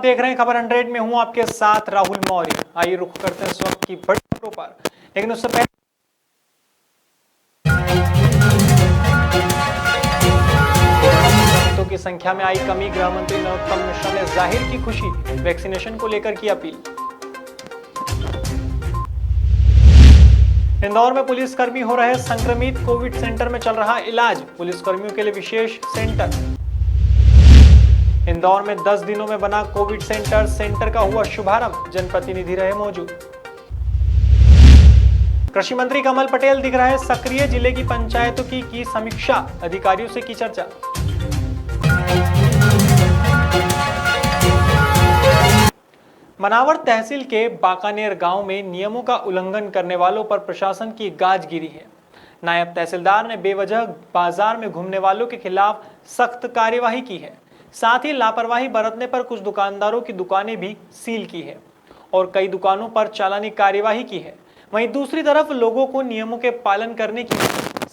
देख रहे हैं खबर 100 में, हूं आपके साथ राहुल मौर्य। आइए रुख करते हैं इस वक्त की बड़ी खबरों पर, लेकिन उससे पहले की संख्या में आई कमी, गृह मंत्री नरोत्तम मिश्रा ने जाहिर की खुशी, वैक्सीनेशन को लेकर की अपील। इंदौर में पुलिसकर्मी हो रहे संक्रमित, कोविड सेंटर में चल रहा इलाज, पुलिसकर्मियों के लिए विशेष सेंटर। इंदौर में 10 दिनों में बना कोविड सेंटर का हुआ शुभारंभ, जनप्रतिनिधि रहे मौजूद। कृषि मंत्री कमल पटेल दिख रहे सक्रिय, जिले की पंचायतों की समीक्षा, अधिकारियों से की चर्चा। मनावर तहसील के बाकानेर गांव में नियमों का उल्लंघन करने वालों पर प्रशासन की गाज गिरी है। नायब तहसीलदार ने बेवजह बाजार में घूमने वालों के खिलाफ सख्त कार्यवाही की है। साथ ही लापरवाही बरतने पर कुछ दुकानदारों की दुकानें भी सील की है और कई दुकानों पर चालानी कार्यवाही की है। वहीं दूसरी तरफ लोगों को नियमों के पालन करने की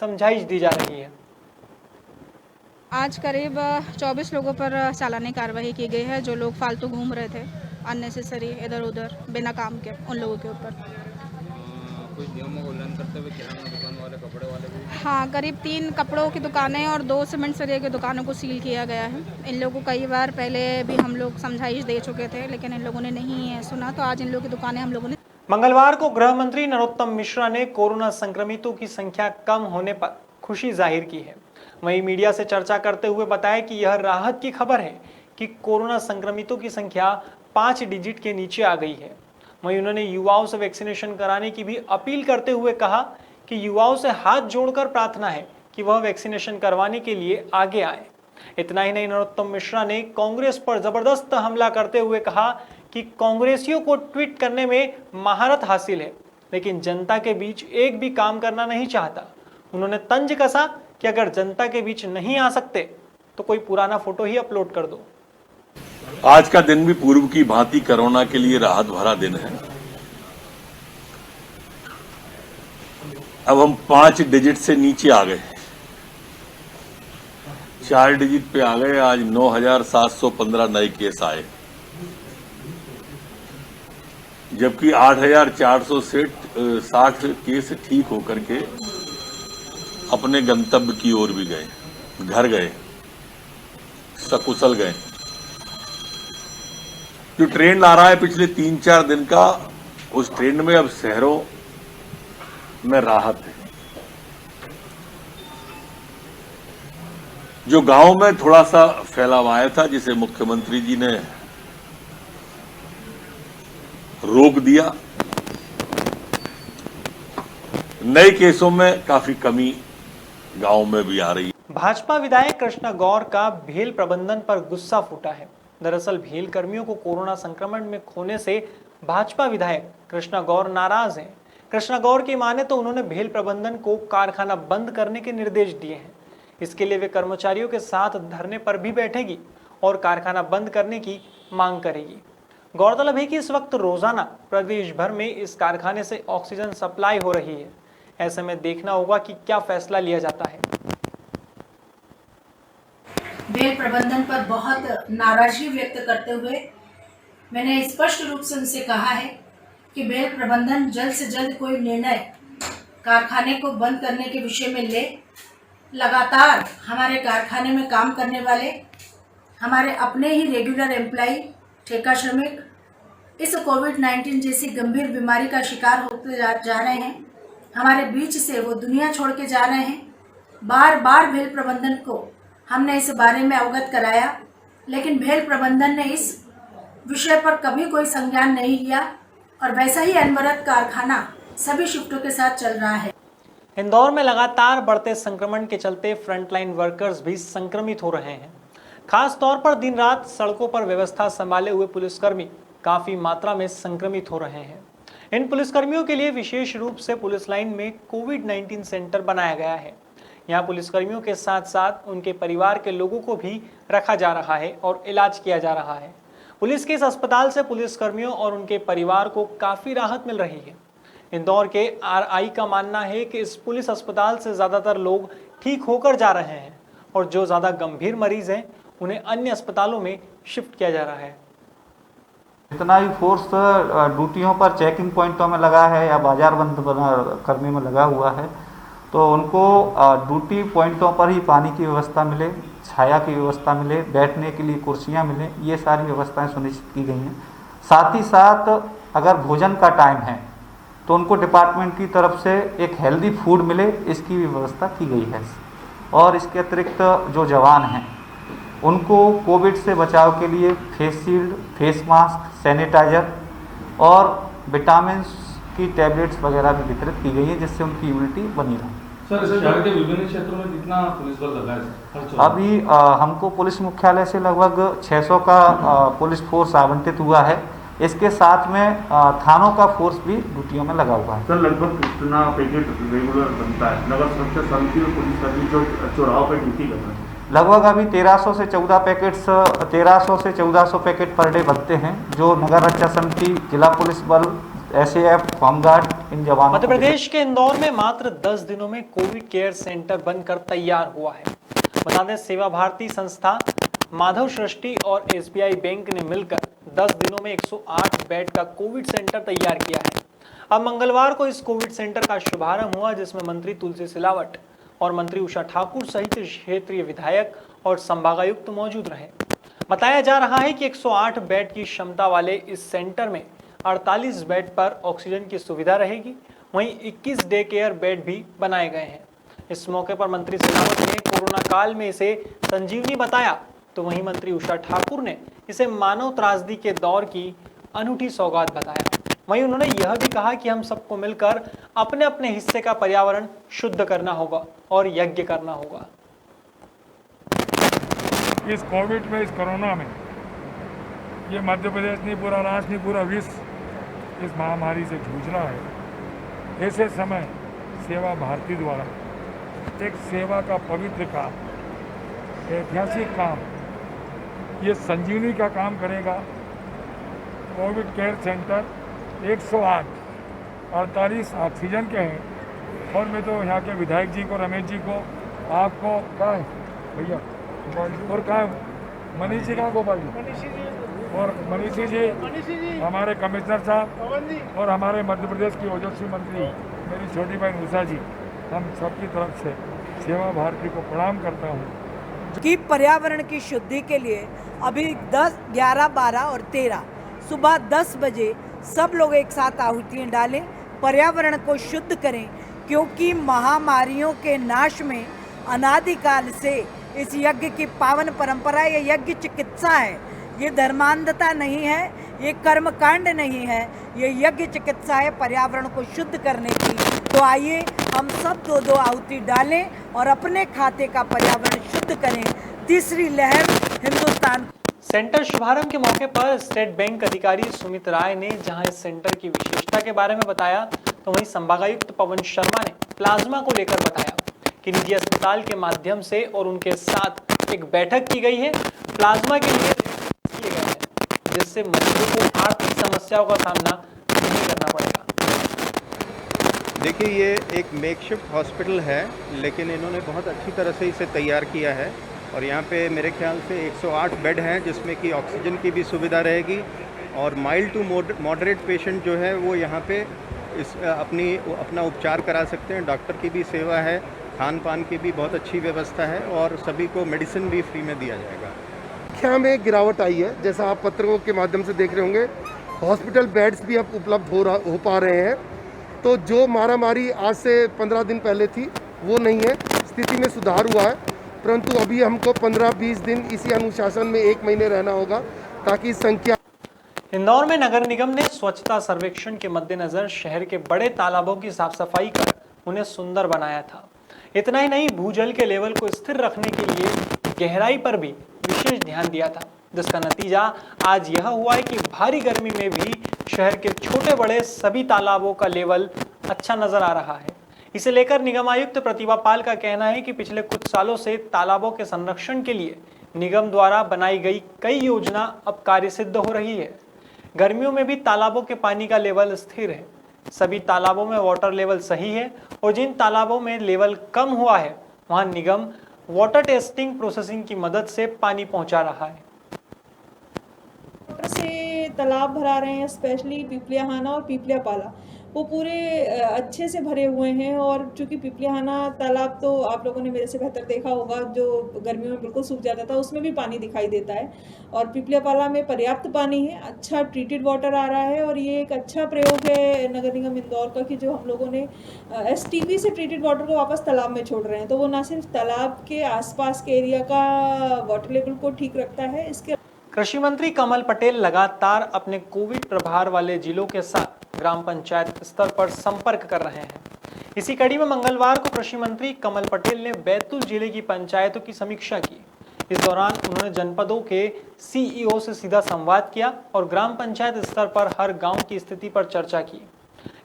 समझाइश दी जा रही है। आज करीब 24 लोगों पर चालानी कार्रवाई की गई है, जो लोग फालतू घूम रहे थे अननेसेसरी इधर उधर बिना काम के, उन लोगों के ऊपर कुछ नियमों का उल्लंघन करते हुए किराना दुकान वाले, कपड़े वाले भी। हाँ, करीब 3 कपड़ों की दुकानें और 2 सीमेंट सरिया की दुकानों को सील किया गया है। इन लोगों को कई बार पहले भी हम लोग समझाइश दे चुके थे, लेकिन इन लोगों ने नहीं सुना, तो आज इन लोगों की दुकानें हम लोगों ने। मंगलवार को गृह मंत्री नरोत्तम मिश्रा ने कोरोना संक्रमितों की संख्या कम होने पर खुशी जाहिर की है। वहीं मीडिया से चर्चा करते हुए बताया कि यह राहत की खबर है कि कोरोना संक्रमितों की संख्या 5 डिजिट के नीचे आ गई है। वहीं उन्होंने युवाओं से वैक्सीनेशन कराने की भी अपील करते हुए कहा कि युवाओं से हाथ जोड़कर प्रार्थना है कि वह वैक्सीनेशन करवाने के लिए आगे आए। इतना ही नहीं, नरोत्तम मिश्रा ने कांग्रेस पर जबरदस्त हमला करते हुए कहा कि कांग्रेसियों को ट्वीट करने में महारत हासिल है, लेकिन जनता के बीच एक भी काम करना नहीं चाहता। उन्होंने तंज कसा कि अगर जनता के बीच नहीं आ सकते तो कोई पुराना फोटो ही अपलोड कर दो। आज का दिन भी पूर्व की भांति कोरोना के लिए राहत भरा दिन है। अब हम 5 डिजिट से नीचे आ गए, 4 डिजिट पे आ गए। आज 9,715 नए केस आए, जबकि 8,460 केस ठीक होकर के अपने गंतव्य की ओर भी गए, घर गए, सकुशल गए। जो ट्रेंड आ रहा है पिछले 3-4 दिन का, उस ट्रेंड में अब शहरों में राहत है। जो गांव में थोड़ा सा फैलाव आया था, जिसे मुख्यमंत्री जी ने रोक दिया, नए केसों में काफी कमी गांव में भी आ रही है। भाजपा विधायक कृष्णा गौर का भेल प्रबंधन पर गुस्सा फूटा है। दरअसल भेल कर्मियों को कोरोना संक्रमण में खोने से भाजपा विधायक कृष्णा गौर नाराज हैं। कृष्णा गौर की माने तो उन्होंने भेल प्रबंधन को कारखाना बंद करने के निर्देश दिए हैं। इसके लिए वे कर्मचारियों के साथ धरने पर भी बैठेगी और कारखाना बंद करने की मांग करेगी। गौरतलब है कि इस वक्त रोजाना प्रदेश भर में इस कारखाने से ऑक्सीजन सप्लाई हो रही है। ऐसे में देखना होगा कि क्या फैसला लिया जाता है। भेल प्रबंधन पर बहुत नाराजगी व्यक्त करते हुए मैंने स्पष्ट रूप से उनसे कहा है कि भेल प्रबंधन जल्द से जल्द कोई निर्णय कारखाने को बंद करने के विषय में ले। लगातार हमारे कारखाने में काम करने वाले हमारे अपने ही रेगुलर एम्प्लॉय, ठेका श्रमिक इस कोविड-19 जैसी गंभीर बीमारी का शिकार होते जा रहे हैं। हमारे बीच से वो दुनिया छोड़ के जा रहे हैं। बार बार भेल प्रबंधन को हमने इस बारे में अवगत कराया, लेकिन भेल प्रबंधन ने इस विषय पर कभी कोई संज्ञान नहीं लिया और वैसा ही अनवरत कारखाना सभी शिफ्टों के साथ चल रहा है। इंदौर में लगातार बढ़ते संक्रमण के चलते फ्रंटलाइन वर्कर्स भी संक्रमित हो रहे हैं। खास तौर पर दिन रात सड़कों पर व्यवस्था संभाले हुए पुलिसकर्मी काफी मात्रा में संक्रमित हो रहे हैं। इन पुलिसकर्मियों के लिए विशेष रूप से पुलिस लाइन में कोविड-19 सेंटर बनाया गया है। यहाँ पुलिसकर्मियों के साथ साथ उनके परिवार के लोगों को भी रखा जा रहा है और इलाज किया जा रहा है। पुलिस के इस अस्पताल से पुलिसकर्मियों और उनके परिवार को काफी राहत मिल रही है। इंदौर के आरआई का मानना है कि इस पुलिस अस्पताल से ज्यादातर लोग ठीक होकर जा रहे हैं और जो ज्यादा गंभीर मरीज हैं उन्हें अन्य अस्पतालों में शिफ्ट किया जा रहा है। जितना भी फोर्स ड्यूटियों पर चेकिंग पॉइंटों में लगा है या बाजार बंद करने में लगा हुआ है, तो उनको ड्यूटी पॉइंटों पर ही पानी की व्यवस्था मिले, छाया की व्यवस्था मिले, बैठने के लिए कुर्सियां मिलें, ये सारी व्यवस्थाएं सुनिश्चित की गई हैं। साथ ही साथ अगर भोजन का टाइम है तो उनको डिपार्टमेंट की तरफ से एक हेल्दी फूड मिले, इसकी भी व्यवस्था की गई है। और इसके अतिरिक्त जो जवान हैं उनको कोविड से बचाव के लिए face shield, face mask, sanitiser और विटामिन की टैबलेट्स वगैरह भी वितरित की गई है, जिससे उनकी इम्यूनिटी बनी रहे। सर, शहर के विभिन्न क्षेत्रों में कितना पुलिस बल लगा है? अभी हमको पुलिस मुख्यालय से लगभग 600 का पुलिस फोर्स आवंटित हुआ है। इसके साथ में थानों का फोर्स भी ड्यूटियों में लगा हुआ है। सर, लगभग कितना पैकेट रेगुलर बनता है? नगर सुरक्षा समिति और पुलिस कर्मी जो चौराहों पर ड्यूटी कर रहे हैं, लगभग अभी 1300 से 1400 पैकेट पर डे बनते हैं, जो नगर रक्षा समिति, जिला पुलिस बल, SAF, होमगार्ड, इन जवानों। मध्य प्रदेश के इंदौर में मात्र 10 दिनों में कोविड केयर सेंटर बनकर तैयार हुआ है। बता दें, सेवा भारती संस्था, माधव सृष्टि और SBI बैंक ने मिलकर 10 दिनों में 108 बेड का कोविड सेंटर तैयार किया है। अब मंगलवार को इस कोविड सेंटर का शुभारंभ हुआ, जिसमें मंत्री तुलसी सिलावट और मंत्री उषा ठाकुर सहित क्षेत्रीय विधायक और संभागायुक्त मौजूद रहे। बताया जा रहा है कि 108 बेड की क्षमता वाले इस सेंटर में 48 बेड पर ऑक्सीजन की सुविधा रहेगी, वहीं 21 डे केयर बेड भी बनाए गए हैं। इस मौके पर मंत्री सिलावट ने कोरोना काल में इसे संजीवनी बताया, तो वहीं मंत्री उषा ठाकुर ने इसे मानव त्रासदी के दौर की अनूठी सौगात बताया। वहीं उन्होंने यह भी कहा कि हम सबको मिलकर अपने अपने हिस्से का पर्यावरण शुद्ध करना होगा और यज्ञ करना होगा। इस कोविड में, इस कोरोना में, ये मध्य प्रदेश नहीं, पूरा राष्ट्र नहीं, पूरा विश्व इस महामारी से जूझ रहा है। ऐसे समय सेवा भारती द्वारा एक सेवा का पवित्र काम, ऐतिहासिक काम, ये संजीवनी का काम करेगा। कोविड केयर सेंटर 108 48 ऑक्सीजन के हैं। और मैं तो यहाँ के विधायक जी को, रमेश जी को, आपको, कहाँ है भैया, और कहाँ मनीष जी, कहाँ गोपाल जी, और मनीषी जी, हमारे कमिश्नर साहब और हमारे मध्य प्रदेश की ओजस्वी मंत्री मेरी छोटी बहन उषा जी, हम सबकी तरफ से सेवा भारती को प्रणाम करता हूँ कि पर्यावरण की शुद्धि के लिए अभी 10, 11, 12 और 13 सुबह 10 बजे सब लोग एक साथ आहुतियाँ डालें, पर्यावरण को शुद्ध करें, क्योंकि महामारियों के नाश में अनादिकाल से इस यज्ञ की पावन परंपरा, ये यज्ञ चिकित्सा है, ये धर्मांधता नहीं है, ये कर्मकांड नहीं है, ये यज्ञ चिकित्सा है पर्यावरण को शुद्ध करने की। तो आइए हम सब 2-2 आहुति डालें और अपने खाते का पर्यावरण शुद्ध करें। तीसरी लहर हिंदुस्तान। सेंटर शुभारंभ के मौके पर स्टेट बैंक अधिकारी सुमित राय ने जहां इस सेंटर की विशेषता के बारे में बताया, तो वहीं संभागायुक्त पवन शर्मा ने प्लाज्मा को लेकर बताया कि निजी अस्पताल के माध्यम से और उनके साथ एक बैठक की गई है। प्लाज्मा के लिए किए गए हैं, जिससे मरीजों को आर्थिक समस्याओं का सामना नहीं करना पड़ेगा। देखिए, ये एक मेकशिफ्ट हॉस्पिटल है, लेकिन इन्होंने बहुत अच्छी तरह से इसे तैयार किया है। और यहाँ पे मेरे ख्याल से 108 बेड हैं, जिसमें कि ऑक्सीजन की भी सुविधा रहेगी। और माइल्ड टू मॉडरेट पेशेंट जो है वो यहाँ पे अपना उपचार करा सकते हैं। डॉक्टर की भी सेवा है, खान पान की भी बहुत अच्छी व्यवस्था है और सभी को मेडिसिन भी फ्री में दिया जाएगा। संख्या में गिरावट आई है, जैसा आप पत्रों के माध्यम से देख रहे होंगे। हॉस्पिटल बेड्स भी अब उपलब्ध हो पा रहे हैं। तो जो मारामारी आज से 15 दिन पहले थी वो नहीं है, स्थिति में सुधार हुआ है। परंतु अभी हमको 15-20 दिन इसी अनुशासन में 1 महीने रहना होगा, ताकि संख्या। इंदौर में नगर निगम ने स्वच्छता सर्वेक्षण के मद्देनजर शहर के बड़े तालाबों की साफ सफाई कर उन्हें सुंदर बनाया था। इतना ही नहीं, भूजल के लेवल को स्थिर रखने के लिए गहराई पर भी विशेष ध्यान दिया था, जिसका नतीजा आज यह हुआ है कि भारी गर्मी में भी शहर के छोटे बड़े सभी तालाबों का लेवल अच्छा नजर आ रहा है। इसे लेकर निगम आयुक्त प्रतिभा पाल का कहना है कि पिछले कुछ सालों से तालाबों के संरक्षण के लिए निगम द्वारा बनाई गई कई योजना अब कार्य सिद्ध हो रही है। गर्मियों में भी तालाबों के पानी का लेवल स्थिर है, सभी तालाबों में वाटर लेवल सही है और जिन तालाबों में लेवल कम हुआ है वहां निगम वाटर टेस्टिंग प्रोसेसिंग की मदद से पानी पहुंचा रहा है। से तालाब भरा रहे हैं, स्पेशली पिपलियाहाना और पिपलियापाला, वो पूरे अच्छे से भरे हुए हैं। और चूँकि पिपलियाहाना तालाब तो आप लोगों ने मेरे से बेहतर देखा होगा, जो गर्मियों में बिल्कुल सूख जाता था, उसमें भी पानी दिखाई देता है। और पिपलियापाला में पर्याप्त पानी है, अच्छा ट्रीटेड वाटर आ रहा है। और ये एक अच्छा प्रयोग है नगर निगम इंदौर का कि जो हम लोगों ने STP से ट्रीटेड वाटर को वापस तालाब में छोड़ रहे हैं, तो वो ना सिर्फ तालाब के आसपास के एरिया का वाटर लेवल को ठीक रखता है। इसके कृषि मंत्री कमल पटेल लगातार अपने कोविड प्रभार वाले जिलों के साथ ग्राम पंचायत स्तर पर संपर्क कर रहे हैं। इसी कड़ी में मंगलवार को कृषि मंत्री कमल पटेल ने बैतूल जिले की पंचायतों की समीक्षा की। इस दौरान उन्होंने जनपदों के CEO से सीधा संवाद किया और ग्राम पंचायत स्तर पर हर गांव की स्थिति पर चर्चा की।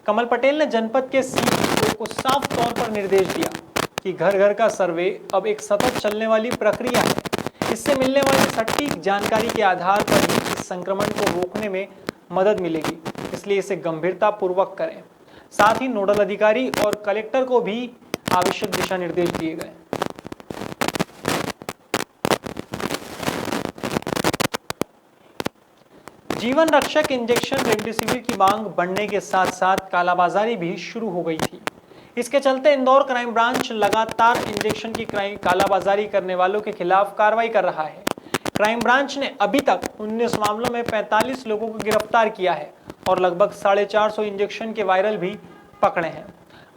कमल पटेल ने जनपद के CEO को साफ तौर पर निर्देश दिया कि घर घर का सर्वे अब एक सतत चलने वाली प्रक्रिया है। इससे मिलने वाली सटीक जानकारी के आधार पर ही इस संक्रमण को रोकने में मदद मिलेगी, इसलिए इसे गंभीरता पूर्वक करें। साथ ही नोडल अधिकारी और कलेक्टर को भी आवश्यक दिशा निर्देश दिए गए। जीवन रक्षक इंजेक्शन रेमडेसिविर की मांग बढ़ने के साथ साथ कालाबाजारी भी शुरू हो गई थी। इसके चलते इंदौर क्राइम ब्रांच लगातार इंजेक्शन की कालाबाजारी करने वालों के खिलाफ कार्रवाई कर रहा है। क्राइम ब्रांच ने अभी तक 19 मामलों में 45 लोगों को गिरफ्तार किया है और लगभग 450 इंजेक्शन के वायरल भी पकड़े हैं।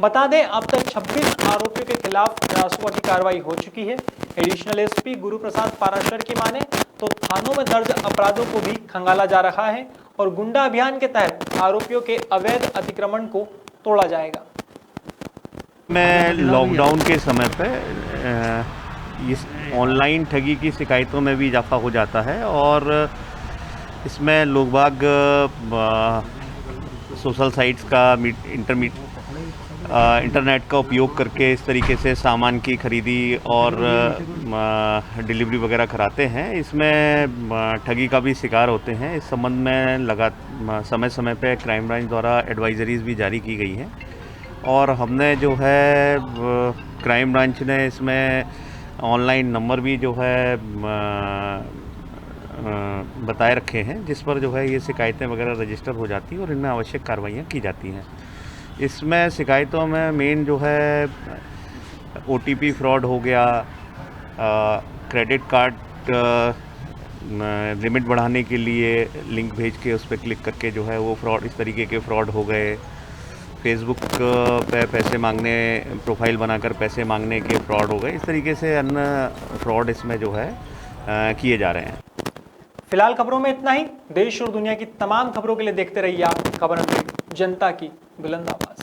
बता दें, अब तक 26 आरोपियों के खिलाफ रासुआ की कार्रवाई हो चुकी है। एडिशनल SP गुरु प्रसाद पाराशर की माने तो थानों में दर्ज अपराधों को भी खंगाला जा रहा है और गुंडा अभियान के तहत आरोपियों के अवैध अतिक्रमण को तोड़ा जाएगा। मैं लॉकडाउन के समय पे इस ऑनलाइन ठगी की शिकायतों में भी इजाफा हो जाता है और इसमें लोग बाग सोशल साइट्स का इंटरनेट का उपयोग करके इस तरीके से सामान की खरीदी और डिलीवरी वगैरह कराते हैं। इसमें ठगी का भी शिकार होते हैं। इस संबंध में समय समय पे क्राइम ब्रांच द्वारा एडवाइजरीज भी जारी की गई हैं और हमने जो है क्राइम ब्रांच ने इसमें ऑनलाइन नंबर भी जो है बताए रखे हैं, जिस पर जो है ये शिकायतें वगैरह रजिस्टर हो जाती हैं और इनमें आवश्यक कार्रवाइयाँ की जाती हैं। इसमें शिकायतों में मेन जो है OTP फ्रॉड हो गया, क्रेडिट कार्ड लिमिट बढ़ाने के लिए लिंक भेज के उस पर क्लिक करके जो है वो फ्रॉड, इस तरीके के फ्रॉड हो गए। फेसबुक पे पैसे मांगने, प्रोफाइल बनाकर पैसे मांगने के फ्रॉड हो गए। इस तरीके से अन्य फ्रॉड इसमें जो है किए जा रहे हैं। फिलहाल खबरों में इतना ही। देश और दुनिया की तमाम खबरों के लिए देखते रहिए आप खबर अपडेट, जनता की बुलंद आवाज।